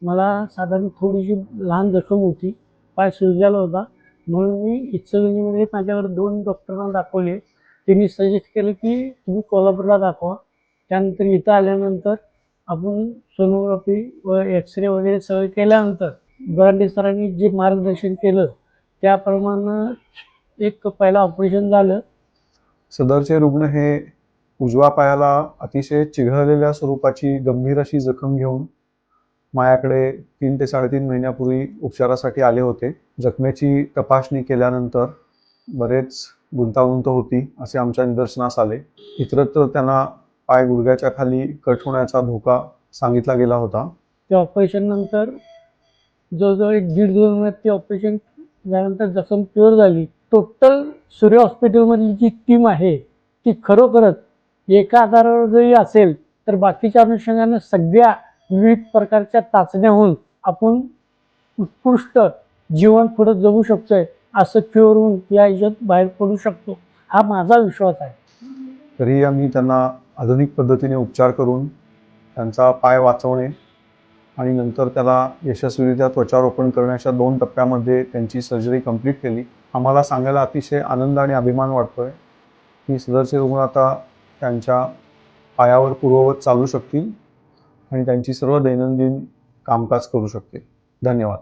मला साधारण थोडीशी लहान जखम होती, पाय सुजलेला होता. म्हणून मी इचलकरंजीमध्ये माझ्यावर 2 डॉक्टरांना दाखवले. त्यांनी सजेस्ट केलं की तुम्ही कोल्हापूरला दाखवा. त्यानंतर इथं आल्यानंतर आपण सोनोग्राफी व एक्स-रे वगैरे सगळं केल्यानंतर बरांडे सरांनी जे मार्गदर्शन केलं त्याप्रमाणे एक पहिलं ऑपरेशन झालं. सदरचे रुग्ण हे उजव्या पायाला अतिशय चिघळलेल्या स्वरूपाची गंभीर अशी जखम घेऊन माझ्याकडे 3 ते 3.5 महिन्यापूर्वी उपचारासाठी आले होते. जखमेची तपासणी केल्यानंतर बरेच गुंतागुंत होती असे आमच्या निदर्शनास आले. इतरत्र त्यांना पाय गुडघ्याच्या खाली कट होण्याचा धोका सांगितला गेला होता. त्या ऑपरेशन नंतर जवळजवळ 1.5-2 महिन्यात ते ऑपरेशन झाल्यानंतर जखम क्युअर झाली. टोटल सूर्य हॉस्पिटलमधली जी टीम आहे ती खरोखरच एका आधारावर जरी असेल तर बाकीच्या अनुषंगानं सगळ्या विविध प्रकारच्या चाचण्या होऊन आपण उत्कृष्ट जीवन पुढे जगू शकतोय, असं क्युअर होऊन या ह्याच्यात बाहेर पडू शकतो, हा माझा विश्वास आहे. तरीही आम्ही त्यांना आधुनिक पद्धतीने उपचार करून त्यांचा पाय वाचवणे आणि नंतर त्याला यशस्वीरित्या त्वचारोपण करण्याच्या 2 टप्प्यामध्ये त्यांची सर्जरी कंप्लीट केली. आम्हाला सांगायला अतिशय आनंद आणि अभिमान वाटतोय की सदरचे रुग्ण आता त्यांच्या पायावर पूर्ववत चालू शकतील आणि त्यांची सर्व दैनंदिन कामकाज करू शकतील. धन्यवाद.